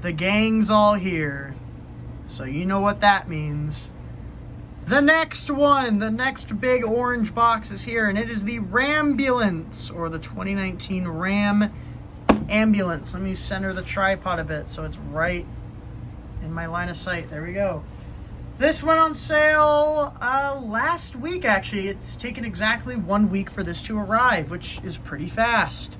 The gang's all here. So you know what that means. The next one, the next big orange box is here, and it is the Rambulance, or the 2019 Ram Ambulance. Let me center the tripod a bit so it's right in my line of sight. There we go. This went on sale last week, actually. It's taken exactly 1 week for this to arrive, which is pretty fast.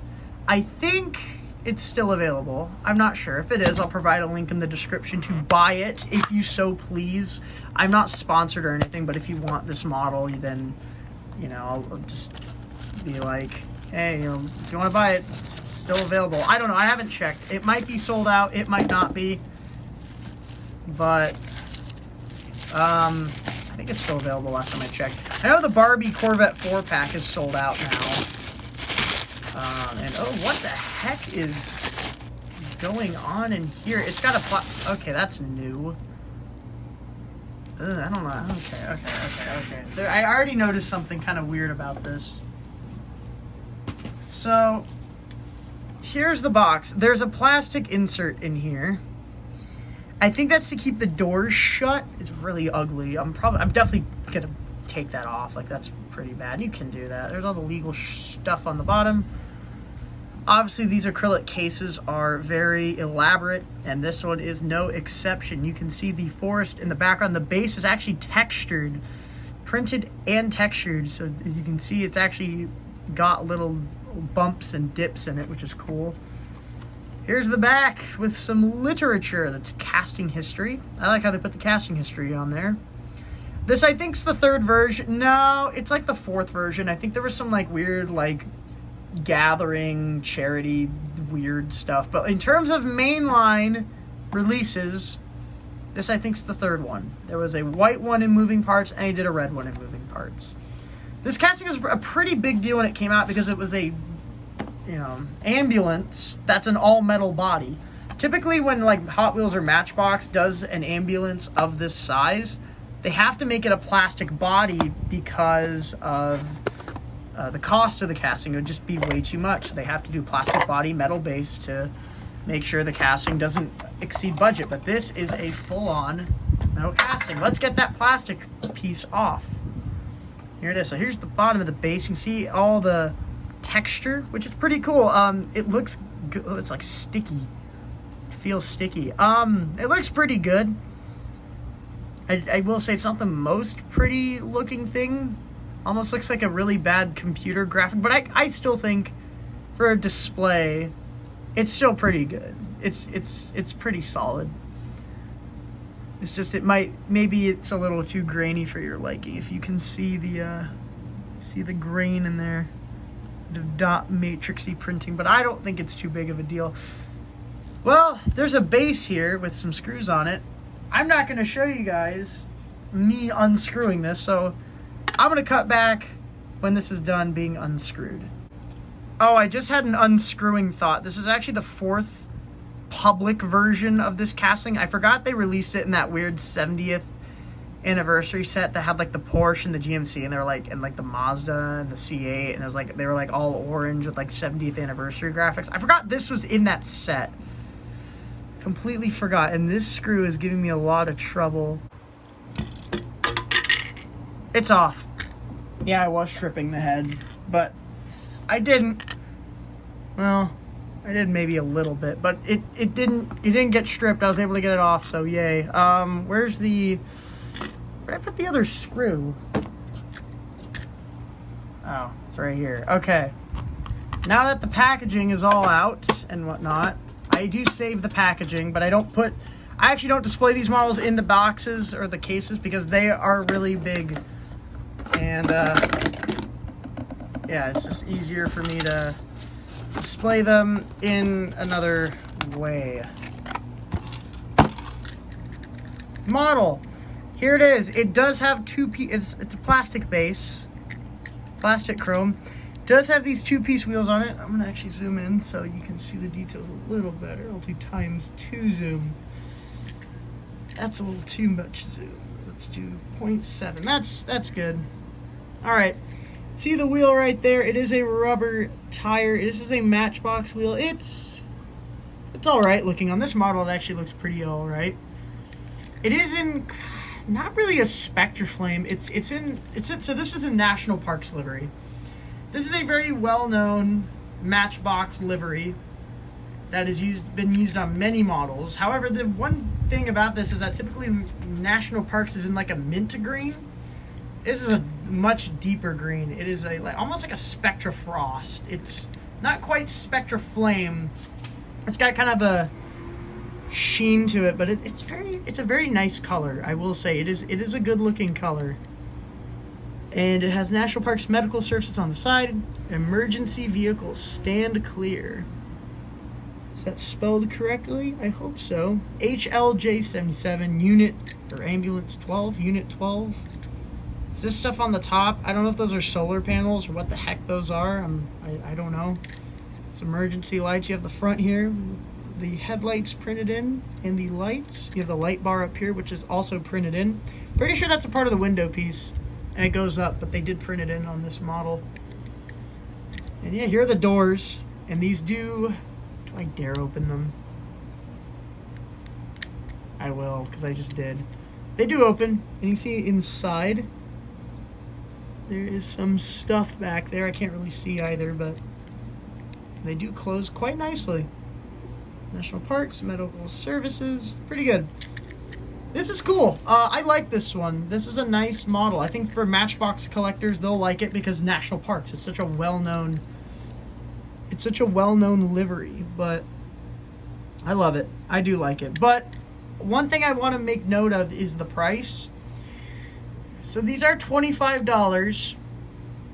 I think it's still available. I'm not sure. If it is, I'll provide a link in the description to buy it if you so please. I'm not sponsored or anything, but if you want this model, then, you know, I'll just be like, hey, you know, if you want to buy it, it's still available. I don't know. I haven't checked. It might be sold out. It might not be. But I think it's still available last time I checked. I know the Barbie Corvette 4-pack is sold out now. And oh, what the heck is going on in here? It's got a okay, that's new. I don't know. Okay. I already noticed something kind of weird about this. So, here's the box. There's a plastic insert in here. I think that's to keep the doors shut. It's really ugly. I'm definitely gonna take that off. Like, that's pretty bad. You can do that. There's all the legal stuff on the bottom. Obviously, these acrylic cases are very elaborate, and this one is no exception. You can see the forest in the background. The base is actually textured, printed and textured. So as you can see, it's actually got little bumps and dips in it, which is cool. Here's the back with some literature, the casting history. I like how they put the casting history on there. This, I think, is the 3rd version. No, it's like the 4th version. I think there was some like weird like gathering, charity, weird stuff. But in terms of mainline releases, this I think is the 3rd one. There was a white one in moving parts, and he did a red one in moving parts. This casting was a pretty big deal when it came out because it was a, you know, ambulance that's an all-metal body. Typically when like Hot Wheels or Matchbox does an ambulance of this size, they have to make it a plastic body because of the cost of the casting. It would just be way too much. They have to do plastic body, metal base to make sure the casting doesn't exceed budget. But this is a full-on metal casting. Let's get that plastic piece off. Here it is. So here's the bottom of the base. You can see all the texture, which is pretty cool. It looks good. Oh, it's like sticky. It feels sticky. It looks pretty good. I will say it's not the most pretty looking thing. Almost looks like a really bad computer graphic, but I still think for a display, it's still pretty good. It's pretty solid. It's just maybe it's a little too grainy for your liking. If you can see the grain in there, the dot matrixy printing, but I don't think it's too big of a deal. Well, there's a base here with some screws on it. I'm not going to show you guys me unscrewing this, so I'm going to cut back when this is done being unscrewed. Oh, I just had an unscrewing thought. This is actually the 4th public version of this casting. I forgot they released it in that weird 70th anniversary set that had like the Porsche and the GMC, and they were like, and like the Mazda and the C8, and it was like, they were like all orange with like 70th anniversary graphics. I forgot this was in that set. Completely forgot, and this screw is giving me a lot of trouble. It's off. Yeah, I was tripping the head, but I didn't. Well, I did maybe a little bit, but it didn't get stripped. I was able to get it off, so yay. Where'd I put the other screw? Oh, it's right here. Okay. Now that the packaging is all out and whatnot, I do save the packaging, but I actually don't display these models in the boxes or the cases because they are really big. And, yeah, it's just easier for me to display them in another way. Model. Here it is. It does have it's a plastic base. Plastic chrome. It does have these 2-piece wheels on it. I'm going to actually zoom in so you can see the details a little better. I'll do ×2 zoom. That's a little too much zoom. Let's do 0.7. That's good. Alright, see the wheel right there? It is a rubber tire. This is a Matchbox wheel. It's It's all right looking. On this model, it actually looks pretty all right. It is in not really a Spectra Flame. So this is in National Parks livery. This is a very well-known Matchbox livery that has been used on many models. However, the one thing about this is that typically National Parks is in like a mint green. This is a much deeper green. It is almost like a Spectra Frost. It's not quite Spectra Flame. It's got kind of a sheen to it, but it's a very nice color. I will say it is a good looking color. And it has National Parks medical services on the side. Emergency vehicles stand clear. Is that spelled correctly? I hope so. HLJ77 unit or ambulance 12, unit 12. Is this stuff on the top? I don't know if those are solar panels or what the heck those are. I don't know. It's emergency lights. You have the front here, the headlights printed in, and the lights. You have the light bar up here, which is also printed in. Pretty sure that's a part of the window piece, and it goes up, but they did print it in on this model. And yeah, here are the doors, and these do I dare open them? I will, because I just did. They do open, and you see inside there is some stuff back there. I can't really see either, but they do close quite nicely. National Parks, medical services, pretty good. This is cool. I like this one. This is a nice model. I think for Matchbox collectors, they'll like it because National Parks. It's such a well-known livery, but I love it. I do like it. But one thing I want to make note of is the price. So these are $25,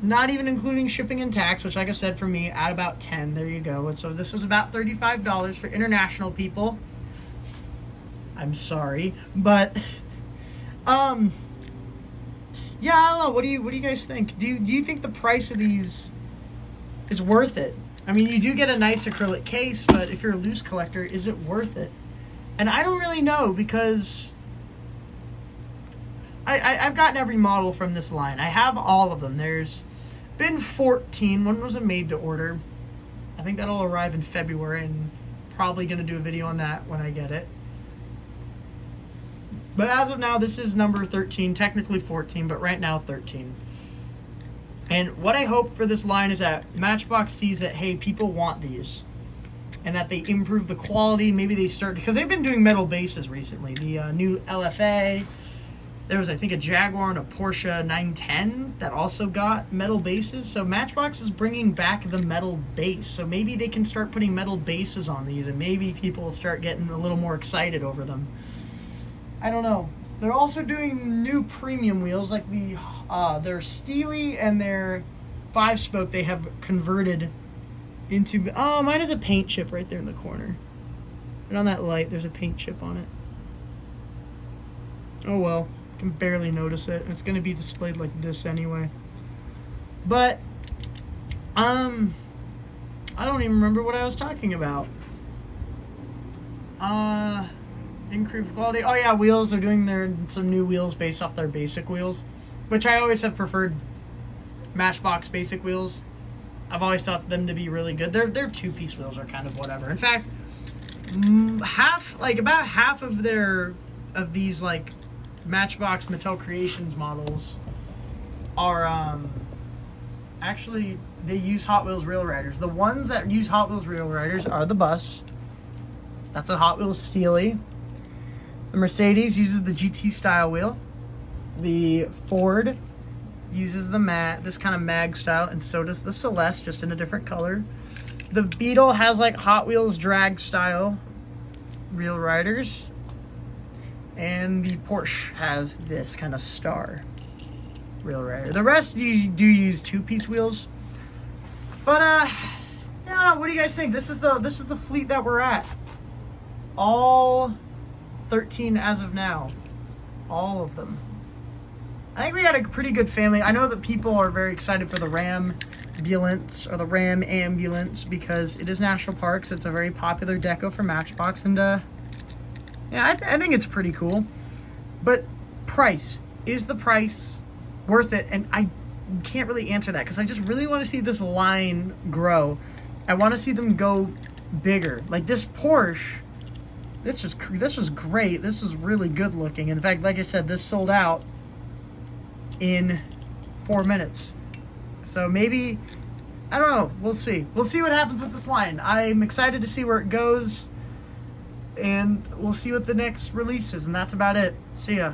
not even including shipping and tax, which like I said for me at about 10. There you go. And so this was about $35 for international people. I'm sorry, but yeah, I don't know. What do you guys think? Do you think the price of these is worth it? I mean, you do get a nice acrylic case, but if you're a loose collector, is it worth it? And I don't really know, because I've gotten every model from this line. I have all of them. There's been 14. One was a made to order. I think that'll arrive in February, and probably going to do a video on that when I get it. But as of now, this is number 13, technically 14, but right now 13. And what I hope for this line is that Matchbox sees that, hey, people want these, and that they improve the quality. Maybe they start, because they've been doing metal bases recently. The new LFA, there was, I think, a Jaguar and a Porsche 910 that also got metal bases. So Matchbox is bringing back the metal base. So maybe they can start putting metal bases on these, and maybe people will start getting a little more excited over them. I don't know. They're also doing new premium wheels, like their Steely and their 5-spoke. They have converted into. Oh, mine has a paint chip right there in the corner, and on that light, there's a paint chip on it. Oh well, I can barely notice it. It's going to be displayed like this anyway. But I don't even remember what I was talking about. Improved quality. Oh yeah, wheels. They're doing some new wheels based off their basic wheels, which I always have preferred. Matchbox basic wheels. I've always thought them to be really good. Their 2-piece wheels are kind of whatever. In fact, about half of these like Matchbox Mattel Creations models are actually, they use Hot Wheels Rail Riders. The ones that use Hot Wheels Rail Riders are the bus. That's a Hot Wheels Steely. The Mercedes uses the GT style wheel. The Ford uses this kind of mag style, and so does the Celeste, just in a different color. The Beetle has like Hot Wheels drag style Rail Riders. And the Porsche has this kind of star Rail Rider. The rest you do use 2-piece wheels. But yeah, what do you guys think? This is the fleet that we're at. All 13 as of now. All of them. I think we got a pretty good family. I know that people are very excited for the Ram ambulance, or the Ram ambulance, because it is National Parks. It's a very popular deco for Matchbox, and yeah, I think it's pretty cool. But price. Is the price worth it? And I can't really answer that, because I just really want to see this line grow. I want to see them go bigger. Like this Porsche, this was great. This was really good looking. In fact, like I said, this sold out in 4 minutes. So maybe, I don't know. We'll see. We'll see what happens with this line. I'm excited to see where it goes, and we'll see what the next release is, and that's about it. See ya.